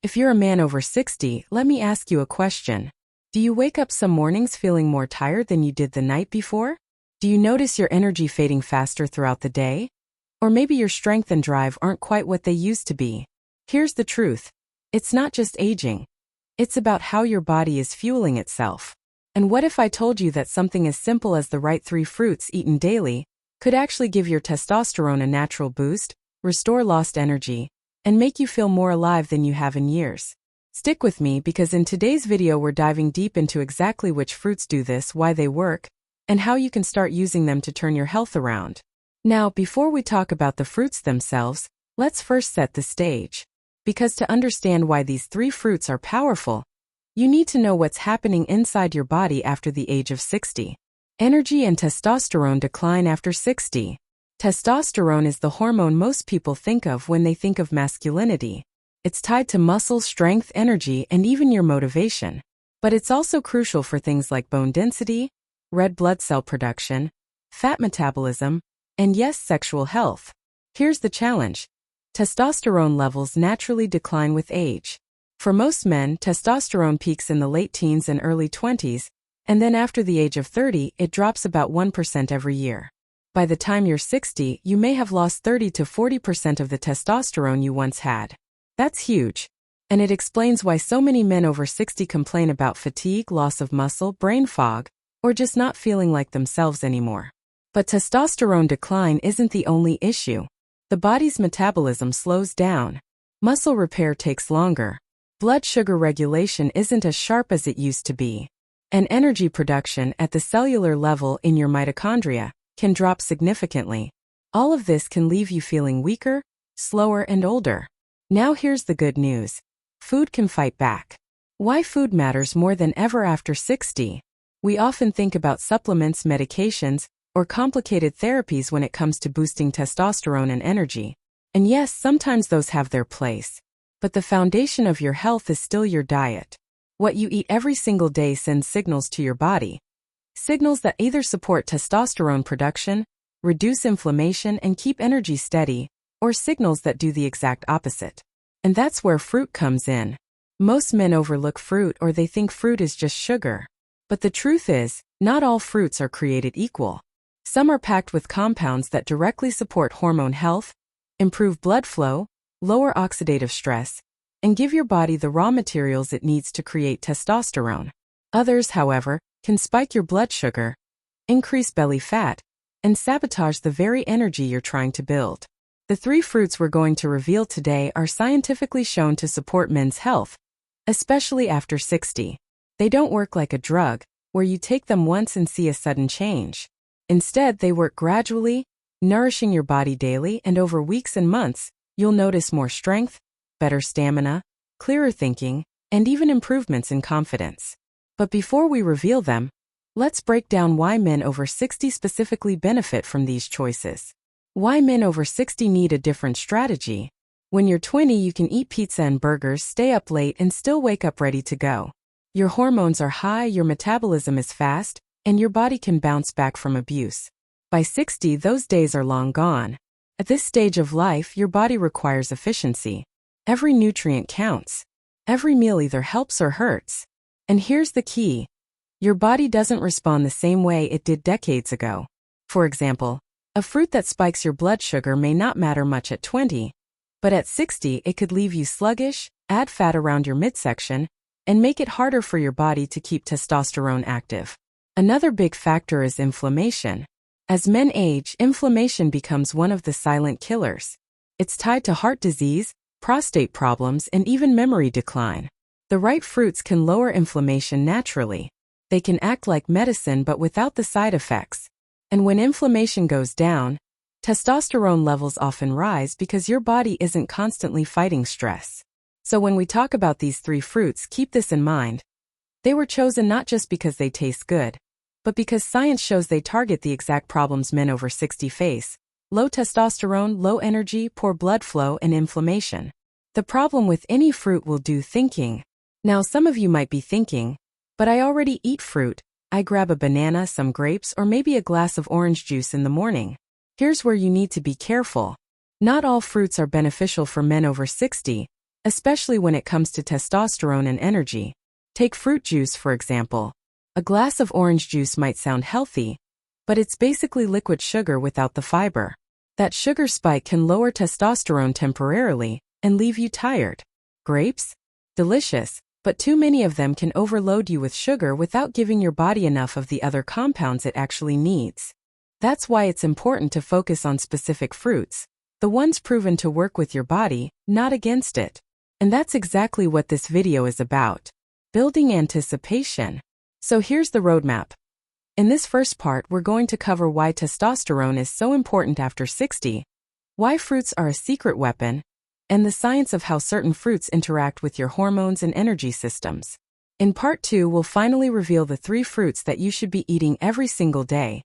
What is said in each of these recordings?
If you're a man over 60, let me ask you a question. Do you wake up some mornings feeling more tired than you did the night before? Do you notice your energy fading faster throughout the day? Or maybe your strength and drive aren't quite what they used to be. Here's the truth. It's not just aging. It's about how your body is fueling itself. And what if I told you that something as simple as the right 3 fruits eaten daily could actually give your testosterone a natural boost, restore lost energy, and make you feel more alive than you have in years? Stick with me because in today's video we're diving deep into exactly which fruits do this, why they work, and how you can start using them to turn your health around. Now, before we talk about the fruits themselves, let's first set the stage. Because to understand why these 3 fruits are powerful, you need to know what's happening inside your body after the age of 60. Energy and testosterone decline after 60. Testosterone is the hormone most people think of when they think of masculinity. It's tied to muscle strength, energy, and even your motivation. But it's also crucial for things like bone density, red blood cell production, fat metabolism, and yes, sexual health. Here's the challenge. Testosterone levels naturally decline with age. For most men, testosterone peaks in the late teens and early 20s, and then after the age of 30, it drops about 1% every year. By the time you're 60, you may have lost 30 to 40% of the testosterone you once had. That's huge. And it explains why so many men over 60 complain about fatigue, loss of muscle, brain fog, or just not feeling like themselves anymore. But testosterone decline isn't the only issue. The body's metabolism slows down. Muscle repair takes longer. Blood sugar regulation isn't as sharp as it used to be. And energy production at the cellular level in your mitochondria can drop significantly. All of this can leave you feeling weaker, slower, and older. Now here's the good news. Food can fight back. Why food matters more than ever after 60. We often think about supplements, medications, or complicated therapies when it comes to boosting testosterone and energy. And yes, sometimes those have their place. But the foundation of your health is still your diet. What you eat every single day sends signals to your body. Signals that either support testosterone production, reduce inflammation, and keep energy steady, or signals that do the exact opposite. And that's where fruit comes in. Most men overlook fruit or they think fruit is just sugar. But the truth is, not all fruits are created equal. Some are packed with compounds that directly support hormone health, improve blood flow, lower oxidative stress, and give your body the raw materials it needs to create testosterone. Others, however, can spike your blood sugar, increase belly fat, and sabotage the very energy you're trying to build. The 3 fruits we're going to reveal today are scientifically shown to support men's health, especially after 60. They don't work like a drug, where you take them once and see a sudden change. Instead, they work gradually, nourishing your body daily, and over weeks and months, you'll notice more strength, better stamina, clearer thinking, and even improvements in confidence. But before we reveal them, let's break down why men over 60 specifically benefit from these choices. Why men over 60 need a different strategy. When you're 20, you can eat pizza and burgers, stay up late, and still wake up ready to go. Your hormones are high, your metabolism is fast, and your body can bounce back from abuse. By 60, those days are long gone. At this stage of life, your body requires efficiency. Every nutrient counts. Every meal either helps or hurts. And here's the key. Your body doesn't respond the same way it did decades ago. For example, a fruit that spikes your blood sugar may not matter much at 20, but at 60 it could leave you sluggish, add fat around your midsection, and make it harder for your body to keep testosterone active. Another big factor is inflammation. As men age, inflammation becomes one of the silent killers. It's tied to heart disease, prostate problems, and even memory decline. The right fruits can lower inflammation naturally. They can act like medicine but without the side effects. And when inflammation goes down, testosterone levels often rise because your body isn't constantly fighting stress. So when we talk about these 3 fruits, keep this in mind. They were chosen not just because they taste good, but because science shows they target the exact problems men over 60 face: low testosterone, low energy, poor blood flow, and inflammation. The problem with any fruit will do thinking. Now some of you might be thinking, but I already eat fruit. I grab a banana, some grapes, or maybe a glass of orange juice in the morning. Here's where you need to be careful. Not all fruits are beneficial for men over 60, especially when it comes to testosterone and energy. Take fruit juice, for example. A glass of orange juice might sound healthy, but it's basically liquid sugar without the fiber. That sugar spike can lower testosterone temporarily and leave you tired. Grapes? Delicious, but too many of them can overload you with sugar without giving your body enough of the other compounds it actually needs. That's why it's important to focus on specific fruits, the ones proven to work with your body, not against it. And that's exactly what this video is about. Building anticipation. So here's the roadmap. In this first part, we're going to cover why testosterone is so important after 60, why fruits are a secret weapon, and the science of how certain fruits interact with your hormones and energy systems. In part 2, we'll finally reveal the 3 fruits that you should be eating every single day,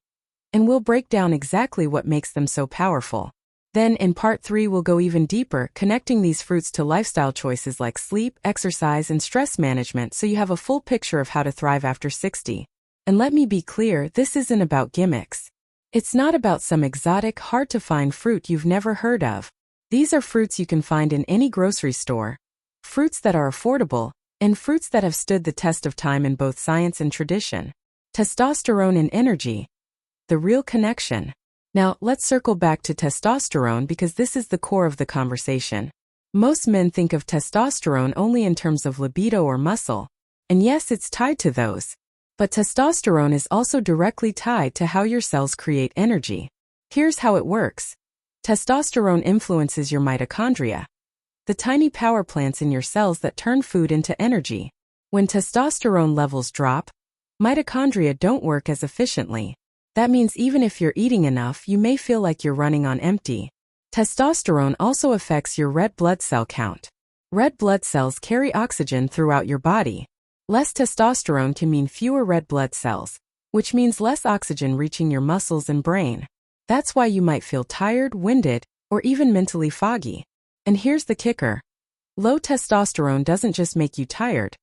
and we'll break down exactly what makes them so powerful. Then in part 3, we'll go even deeper, connecting these fruits to lifestyle choices like sleep, exercise, and stress management so you have a full picture of how to thrive after 60. And let me be clear, this isn't about gimmicks. It's not about some exotic, hard-to-find fruit you've never heard of. These are fruits you can find in any grocery store, fruits that are affordable, and fruits that have stood the test of time in both science and tradition. Testosterone and energy. The real connection. Now, let's circle back to testosterone because this is the core of the conversation. Most men think of testosterone only in terms of libido or muscle, and yes, it's tied to those. But testosterone is also directly tied to how your cells create energy. Here's how it works. Testosterone influences your mitochondria, the tiny power plants in your cells that turn food into energy. When testosterone levels drop, mitochondria don't work as efficiently. That means even if you're eating enough, you may feel like you're running on empty. Testosterone also affects your red blood cell count. Red blood cells carry oxygen throughout your body. Less testosterone can mean fewer red blood cells, which means less oxygen reaching your muscles and brain. That's why you might feel tired, winded, or even mentally foggy. And here's the kicker. Low testosterone doesn't just make you tired.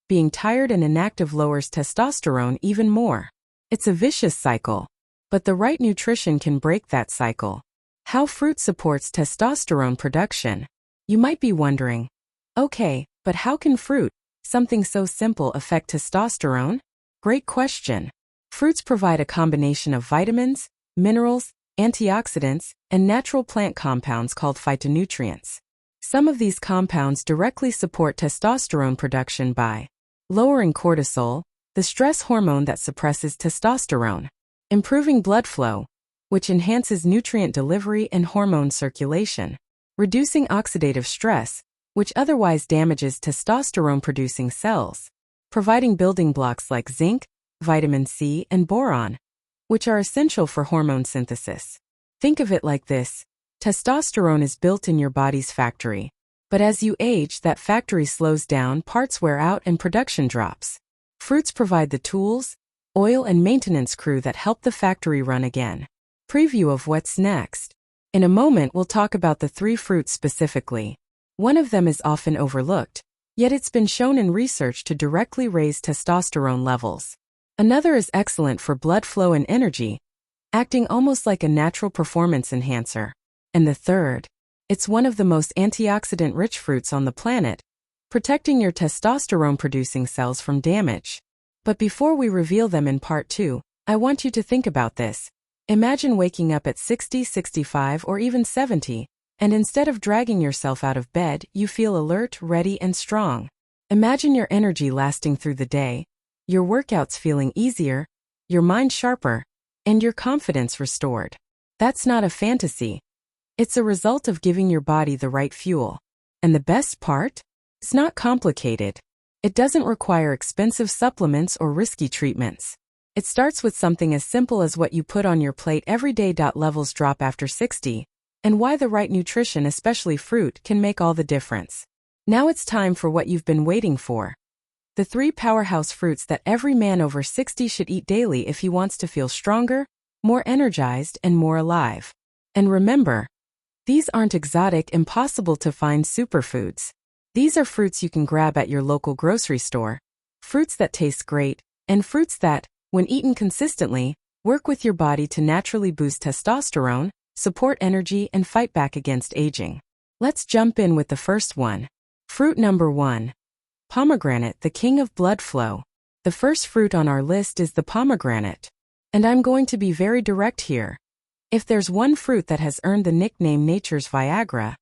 Being tired and inactive lowers testosterone even more. It's a vicious cycle, but the right nutrition can break that cycle. How fruit supports testosterone production. You might be wondering, okay, but how can fruit, something so simple, affect testosterone? Great question. Fruits provide a combination of vitamins, minerals, antioxidants, and natural plant compounds called phytonutrients. Some of these compounds directly support testosterone production by lowering cortisol, the stress hormone that suppresses testosterone, improving blood flow, which enhances nutrient delivery and hormone circulation, reducing oxidative stress, which otherwise damages testosterone-producing cells, providing building blocks like zinc, vitamin C, and boron, which are essential for hormone synthesis. Think of it like this. Testosterone is built in your body's factory, but as you age, that factory slows down, parts wear out, and production drops. Fruits provide the tools, oil, and maintenance crew that help the factory run again. Preview of what's next. In a moment, we'll talk about the 3 fruits specifically. One of them is often overlooked, yet it's been shown in research to directly raise testosterone levels. Another is excellent for blood flow and energy, acting almost like a natural performance enhancer. And the third, it's one of the most antioxidant-rich fruits on the planet, protecting your testosterone-producing cells from damage. But before we reveal them in part 2, I want you to think about this. Imagine waking up at 60, 65, or even 70, and instead of dragging yourself out of bed, you feel alert, ready, and strong. Imagine your energy lasting through the day, your workouts feeling easier, your mind sharper, and your confidence restored. That's not a fantasy. It's a result of giving your body the right fuel. And the best part? It's not complicated. It doesn't require expensive supplements or risky treatments. It starts with something as simple as what you put on your plate every day. Levels drop after 60, and why the right nutrition, especially fruit, can make all the difference. Now it's time for what you've been waiting for. The 3 powerhouse fruits that every man over 60 should eat daily if he wants to feel stronger, more energized, and more alive. And remember, these aren't exotic, impossible to find superfoods. These are fruits you can grab at your local grocery store, fruits that taste great, and fruits that, when eaten consistently, work with your body to naturally boost testosterone, support energy, and fight back against aging. Let's jump in with the first one. Fruit number 1. Pomegranate, the king of blood flow. The first fruit on our list is the pomegranate. And I'm going to be very direct here. If there's one fruit that has earned the nickname nature's Viagra,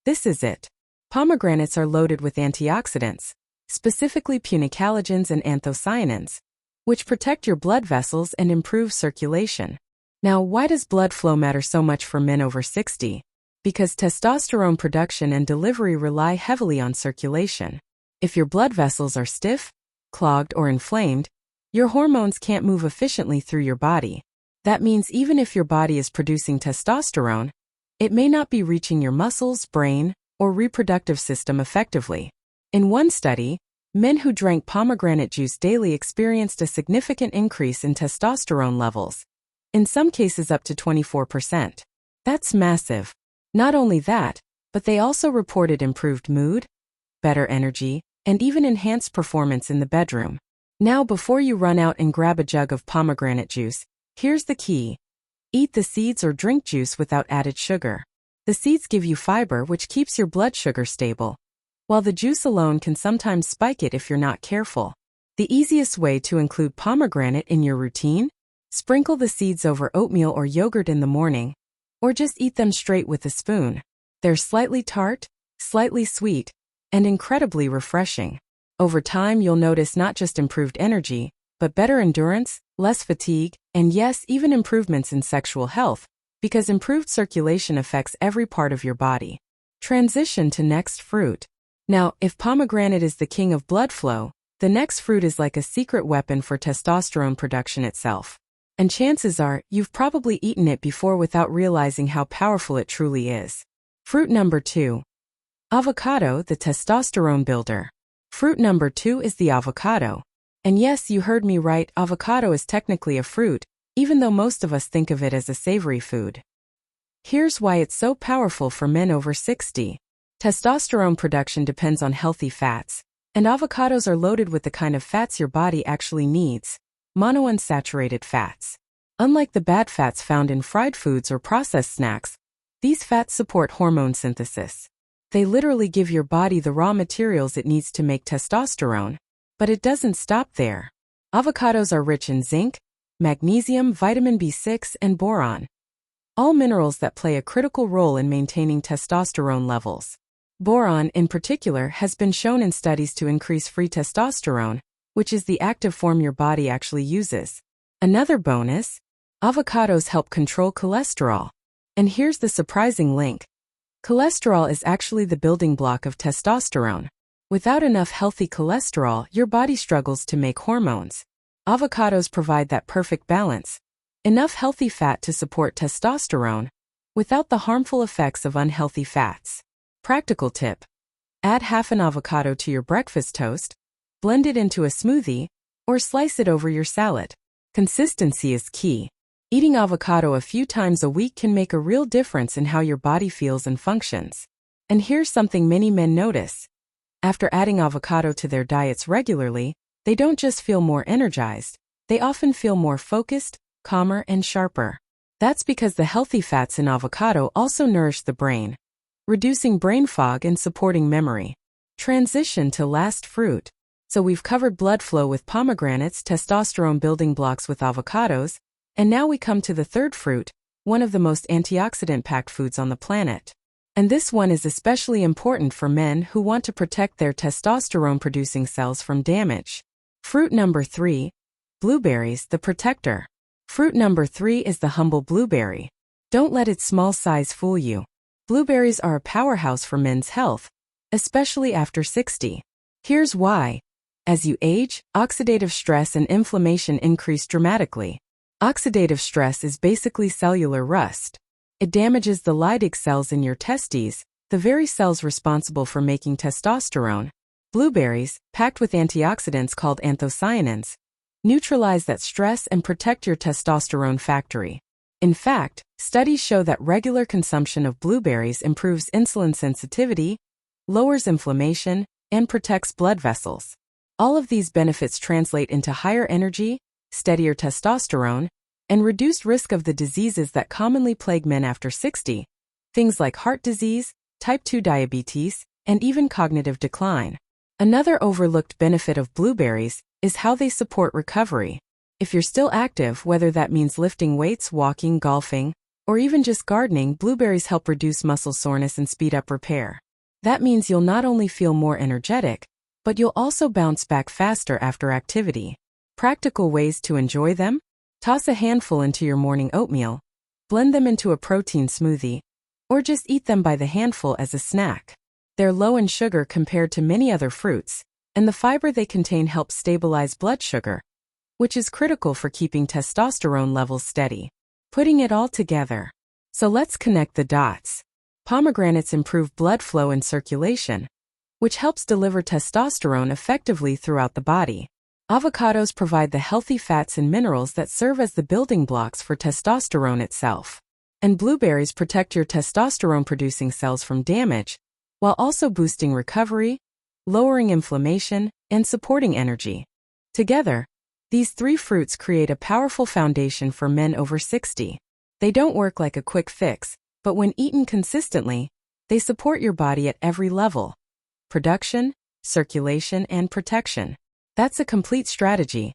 this is it. Pomegranates are loaded with antioxidants, specifically punicalagins and anthocyanins, which protect your blood vessels and improve circulation. Now, why does blood flow matter so much for men over 60? Because testosterone production and delivery rely heavily on circulation. If your blood vessels are stiff, clogged, or inflamed, your hormones can't move efficiently through your body. That means even if your body is producing testosterone, it may not be reaching your muscles, brain, or reproductive system effectively. In one study, men who drank pomegranate juice daily experienced a significant increase in testosterone levels, in some cases up to 24%. That's massive. Not only that, but they also reported improved mood, better energy, and even enhanced performance in the bedroom. Now, before you run out and grab a jug of pomegranate juice, here's the key. Eat the seeds or drink juice without added sugar. The seeds give you fiber, which keeps your blood sugar stable, while the juice alone can sometimes spike it if you're not careful. The easiest way to include pomegranate in your routine? Sprinkle the seeds over oatmeal or yogurt in the morning, or just eat them straight with a spoon. They're slightly tart, slightly sweet, and incredibly refreshing. Over time, you'll notice not just improved energy, but better endurance, less fatigue, and yes, even improvements in sexual health, because improved circulation affects every part of your body. Transition to next fruit. Now, if pomegranate is the king of blood flow, the next fruit is like a secret weapon for testosterone production itself. And chances are, you've probably eaten it before without realizing how powerful it truly is. Fruit number 2. Avocado, the testosterone builder. Fruit number 2 is the avocado. And yes, you heard me right, avocado is technically a fruit, even though most of us think of it as a savory food. Here's why it's so powerful for men over 60. Testosterone production depends on healthy fats, and avocados are loaded with the kind of fats your body actually needs, monounsaturated fats. Unlike the bad fats found in fried foods or processed snacks, these fats support hormone synthesis. They literally give your body the raw materials it needs to make testosterone. But it doesn't stop there. Avocados are rich in zinc, magnesium, vitamin B6, and boron, all minerals that play a critical role in maintaining testosterone levels. Boron, in particular, has been shown in studies to increase free testosterone, which is the active form your body actually uses. Another bonus, avocados help control cholesterol. And here's the surprising link. Cholesterol is actually the building block of testosterone. Without enough healthy cholesterol, your body struggles to make hormones. Avocados provide that perfect balance. Enough healthy fat to support testosterone, without the harmful effects of unhealthy fats. Practical tip. Add half an avocado to your breakfast toast, blend it into a smoothie, or slice it over your salad. Consistency is key. Eating avocado a few times a week can make a real difference in how your body feels and functions. And here's something many men notice. After adding avocado to their diets regularly, they don't just feel more energized, they often feel more focused, calmer, and sharper. That's because the healthy fats in avocado also nourish the brain, reducing brain fog and supporting memory. Transition to last fruit. So we've covered blood flow with pomegranates, testosterone building blocks with avocados, and now we come to the third fruit, one of the most antioxidant-packed foods on the planet. And this one is especially important for men who want to protect their testosterone-producing cells from damage. Fruit number 3. Blueberries, the protector. Fruit number 3 is the humble blueberry. Don't let its small size fool you. Blueberries are a powerhouse for men's health, especially after 60. Here's why. As you age, oxidative stress and inflammation increase dramatically. Oxidative stress is basically cellular rust. It damages the Leydig cells in your testes, the very cells responsible for making testosterone. Blueberries, packed with antioxidants called anthocyanins, neutralize that stress and protect your testosterone factory. In fact, studies show that regular consumption of blueberries improves insulin sensitivity, lowers inflammation, and protects blood vessels. All of these benefits translate into higher energy, steadier testosterone, and reduced risk of the diseases that commonly plague men after 60, things like heart disease, type 2 diabetes, and even cognitive decline. Another overlooked benefit of blueberries is how they support recovery. If you're still active, whether that means lifting weights, walking, golfing, or even just gardening, blueberries help reduce muscle soreness and speed up repair. That means you'll not only feel more energetic, but you'll also bounce back faster after activity. Practical ways to enjoy them? Toss a handful into your morning oatmeal, blend them into a protein smoothie, or just eat them by the handful as a snack. They're low in sugar compared to many other fruits, and the fiber they contain helps stabilize blood sugar, which is critical for keeping testosterone levels steady. Putting it all together. So let's connect the dots. Pomegranates improve blood flow and circulation, which helps deliver testosterone effectively throughout the body. Avocados provide the healthy fats and minerals that serve as the building blocks for testosterone itself. And blueberries protect your testosterone-producing cells from damage, while also boosting recovery, lowering inflammation, and supporting energy. Together, these three fruits create a powerful foundation for men over 60. They don't work like a quick fix, but when eaten consistently, they support your body at every level: production, circulation, and protection. That's a complete strategy,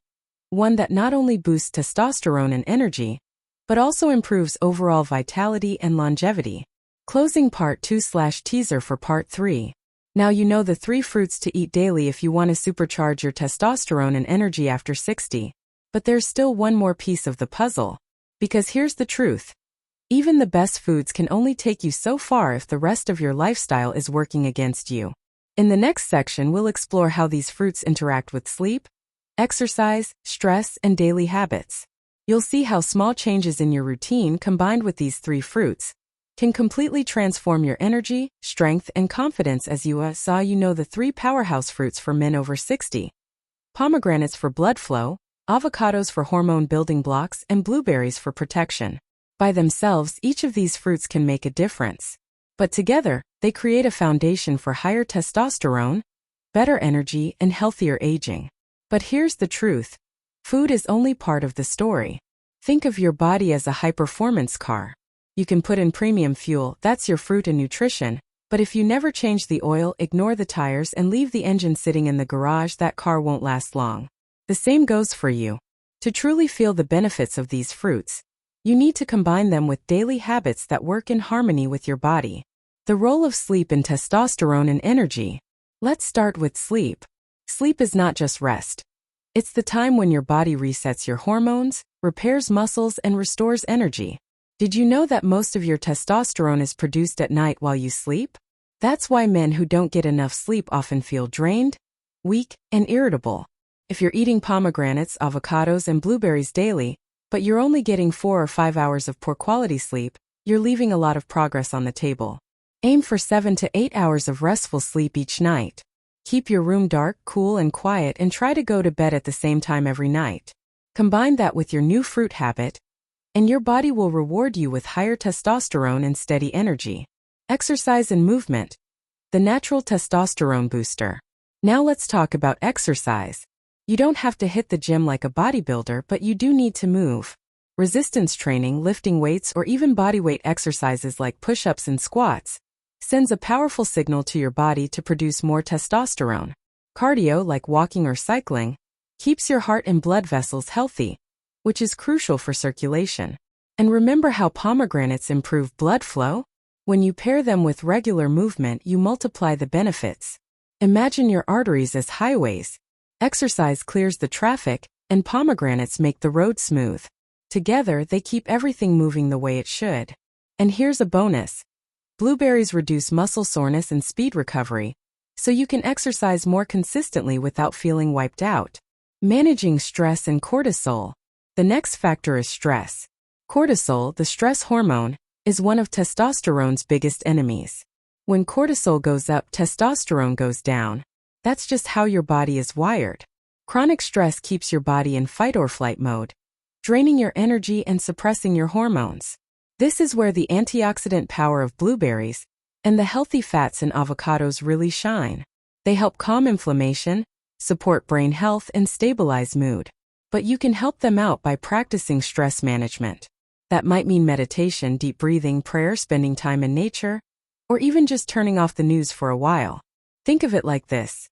one that not only boosts testosterone and energy, but also improves overall vitality and longevity. Closing part 2/teaser for part 3. Now you know the 3 fruits to eat daily if you want to supercharge your testosterone and energy after 60. But there's still one more piece of the puzzle. Because here's the truth. Even the best foods can only take you so far if the rest of your lifestyle is working against you. In the next section, we'll explore how these fruits interact with sleep, exercise, stress, and daily habits. You'll see how small changes in your routine combined with these 3 fruits can completely transform your energy, strength, and confidence as you know the 3 powerhouse fruits for men over 60. Pomegranates for blood flow, avocados for hormone building blocks, and blueberries for protection. By themselves, each of these fruits can make a difference. But together, they create a foundation for higher testosterone, better energy, and healthier aging. But here's the truth. Food is only part of the story. Think of your body as a high-performance car. You can put in premium fuel, that's your fruit and nutrition, but if you never change the oil, ignore the tires, and leave the engine sitting in the garage, that car won't last long. The same goes for you. To truly feel the benefits of these fruits, you need to combine them with daily habits that work in harmony with your body. The role of sleep in testosterone and energy. Let's start with sleep. Sleep is not just rest. It's the time when your body resets your hormones, repairs muscles, and restores energy. Did you know that most of your testosterone is produced at night while you sleep? That's why men who don't get enough sleep often feel drained, weak, and irritable. If you're eating pomegranates, avocados, and blueberries daily, but you're only getting 4 or 5 hours of poor quality sleep, you're leaving a lot of progress on the table. Aim for 7 to 8 hours of restful sleep each night. Keep your room dark, cool, and quiet, and try to go to bed at the same time every night. Combine that with your new fruit habit, and your body will reward you with higher testosterone and steady energy. Exercise and movement. The natural testosterone booster. Now let's talk about exercise. You don't have to hit the gym like a bodybuilder, but you do need to move. Resistance training, lifting weights, or even bodyweight exercises like push-ups and squats sends a powerful signal to your body to produce more testosterone. Cardio, like walking or cycling, keeps your heart and blood vessels healthy, which is crucial for circulation. And remember how pomegranates improve blood flow? When you pair them with regular movement, you multiply the benefits. Imagine your arteries as highways. Exercise clears the traffic, and pomegranates make the road smooth. Together, they keep everything moving the way it should. And here's a bonus. Blueberries reduce muscle soreness and speed recovery, so you can exercise more consistently without feeling wiped out. Managing stress and cortisol. The next factor is stress. Cortisol, the stress hormone, is one of testosterone's biggest enemies. When cortisol goes up, testosterone goes down. That's just how your body is wired. Chronic stress keeps your body in fight or flight mode, draining your energy and suppressing your hormones. This is where the antioxidant power of blueberries and the healthy fats in avocados really shine. They help calm inflammation, support brain health, and stabilize mood. But you can help them out by practicing stress management. That might mean meditation, deep breathing, prayer, spending time in nature, or even just turning off the news for a while. Think of it like this.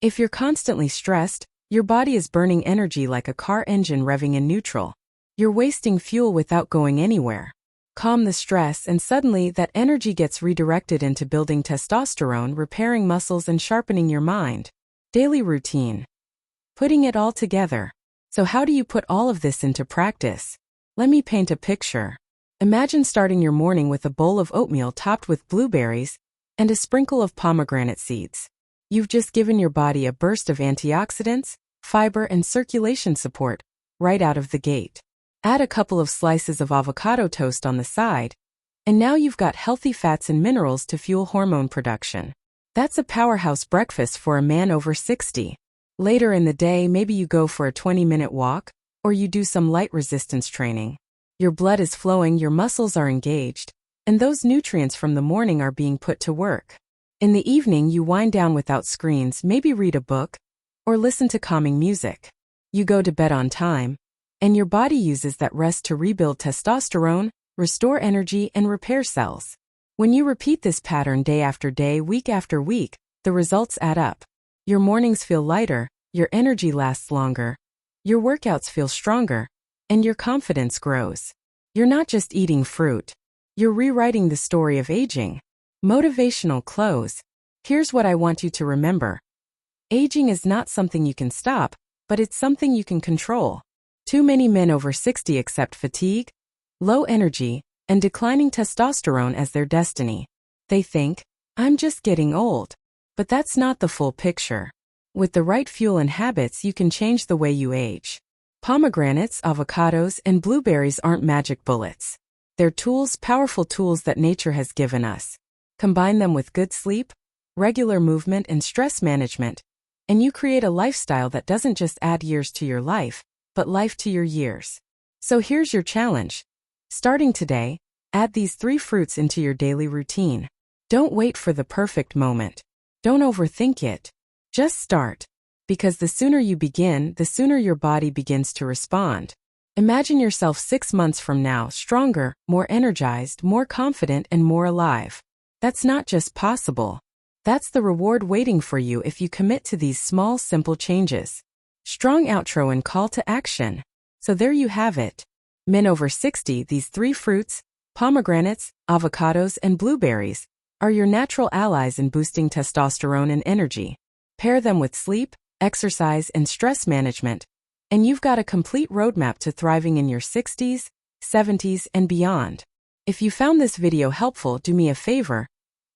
If you're constantly stressed, your body is burning energy like a car engine revving in neutral. You're wasting fuel without going anywhere. Calm the stress and suddenly that energy gets redirected into building testosterone, repairing muscles and sharpening your mind. Daily routine. Putting it all together. So how do you put all of this into practice? Let me paint a picture. Imagine starting your morning with a bowl of oatmeal topped with blueberries and a sprinkle of pomegranate seeds. You've just given your body a burst of antioxidants, fiber and circulation support right out of the gate. Add a couple of slices of avocado toast on the side, and now you've got healthy fats and minerals to fuel hormone production. That's a powerhouse breakfast for a man over 60. Later in the day, maybe you go for a 20-minute walk, or you do some light resistance training. Your blood is flowing, your muscles are engaged, and those nutrients from the morning are being put to work. In the evening, you wind down without screens, maybe read a book, or listen to calming music. You go to bed on time, and your body uses that rest to rebuild testosterone, restore energy, and repair cells. When you repeat this pattern day after day, week after week, the results add up. Your mornings feel lighter, your energy lasts longer, your workouts feel stronger, and your confidence grows. You're not just eating fruit. You're rewriting the story of aging. Motivational close. Here's what I want you to remember. Aging is not something you can stop, but it's something you can control. Too many men over 60 accept fatigue, low energy, and declining testosterone as their destiny. They think, I'm just getting old. But that's not the full picture. With the right fuel and habits, you can change the way you age. Pomegranates, avocados, and blueberries aren't magic bullets. They're tools, powerful tools that nature has given us. Combine them with good sleep, regular movement, and stress management, and you create a lifestyle that doesn't just add years to your life, but life to your years. So here's your challenge. Starting today, add these 3 fruits into your daily routine. Don't wait for the perfect moment. Don't overthink it. Just start. Because the sooner you begin, the sooner your body begins to respond. Imagine yourself 6 months from now, stronger, more energized, more confident, and more alive. That's not just possible. That's the reward waiting for you if you commit to these small, simple changes. Strong outro and call to action. So there you have it. Men over 60, these 3 fruits, pomegranates, avocados, and blueberries, are your natural allies in boosting testosterone and energy. Pair them with sleep, exercise, and stress management, and you've got a complete roadmap to thriving in your 60s, 70s, and beyond. If you found this video helpful, do me a favor.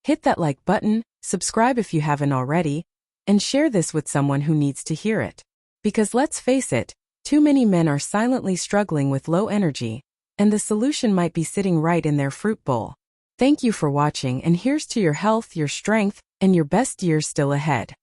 Hit that like button, subscribe if you haven't already, and share this with someone who needs to hear it. Because let's face it, too many men are silently struggling with low energy, and the solution might be sitting right in their fruit bowl. Thank you for watching, and here's to your health, your strength, and your best years still ahead.